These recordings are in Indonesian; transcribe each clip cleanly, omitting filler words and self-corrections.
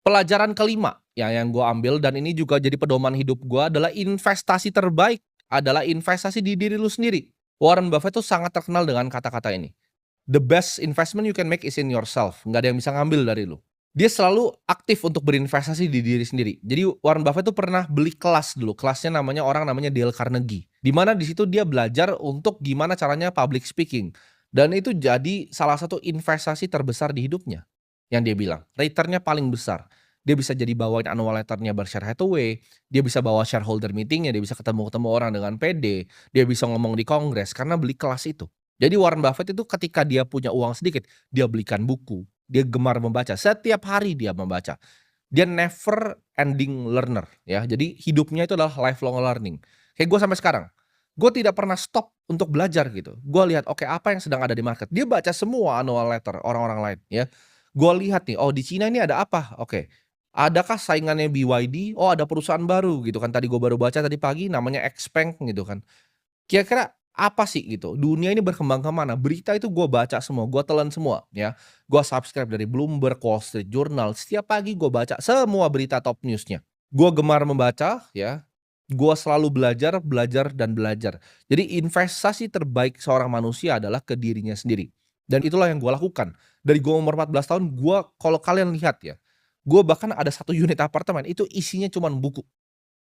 Pelajaran kelima ya yang gue ambil dan ini juga jadi pedoman hidup gue adalah investasi terbaik adalah investasi di diri lu sendiri. Warren Buffett tuh sangat terkenal dengan kata-kata ini. The best investment you can make is in yourself. Nggak ada yang bisa ngambil dari lu. Dia selalu aktif untuk berinvestasi di diri sendiri. Jadi Warren Buffett tuh pernah beli kelas dulu. Kelasnya namanya Dale Carnegie. Di mana di situ dia belajar untuk gimana caranya public speaking. Dan itu jadi salah satu investasi terbesar di hidupnya. Yang dia bilang, return-nya paling besar. Dia bisa jadi bawain annual letter-nya Berkshire Hathaway, dia bisa bawa shareholder meeting-nya, dia bisa ketemu-ketemu orang dengan pede, dia bisa ngomong di kongres karena beli kelas itu. Jadi Warren Buffett itu ketika dia punya uang sedikit, dia belikan buku, dia gemar membaca, setiap hari dia membaca. Dia never ending learner ya, jadi hidupnya itu adalah lifelong learning. Kayak gue sampai sekarang, gue tidak pernah stop untuk belajar gitu. Gue lihat, oke apa yang sedang ada di market, dia baca semua annual letter orang-orang lain ya. Gue lihat nih, oh di Cina ini ada apa, oke. Adakah saingannya BYD? Oh ada perusahaan baru gitu kan, tadi gue baru baca tadi pagi namanya XPeng gitu kan. Kira-kira apa sih gitu, dunia ini berkembang ke mana? Berita itu gue baca semua, gue telan semua ya. Gue subscribe dari Bloomberg, Wall Street Journal, setiap pagi gue baca semua berita top news-nya. Gue gemar membaca ya, gue selalu belajar, belajar, dan belajar. Jadi investasi terbaik seorang manusia adalah ke dirinya sendiri. Dan itulah yang gue lakukan. Dari gue umur 14 tahun, gue kalau kalian lihat ya, gue bahkan ada satu unit apartemen, itu isinya cuman buku.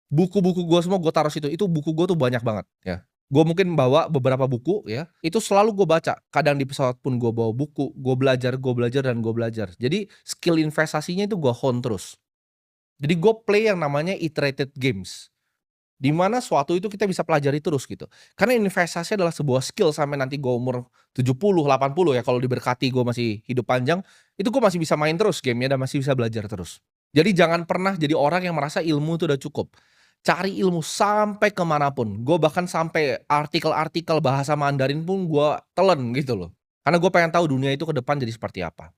Buku-buku gue semua gue taruh situ, itu buku gue tuh banyak banget ya. Gue mungkin bawa beberapa buku ya, itu selalu gue baca. Kadang di pesawat pun gue bawa buku, gue belajar, dan gue belajar. Jadi skill investasinya itu gue hone terus. Jadi gue play yang namanya iterated games. Di mana suatu itu kita bisa pelajari terus gitu. Karena investasi adalah sebuah skill sampai nanti gue umur 70, 80 ya, kalau diberkati gue masih hidup panjang, itu gue masih bisa main terus gamenya dan masih bisa belajar terus. Jadi jangan pernah jadi orang yang merasa ilmu itu udah cukup. Cari ilmu sampai kemanapun. Gue bahkan sampai artikel-artikel bahasa Mandarin pun gue telan gitu loh. Karena gue pengen tahu dunia itu ke depan jadi seperti apa.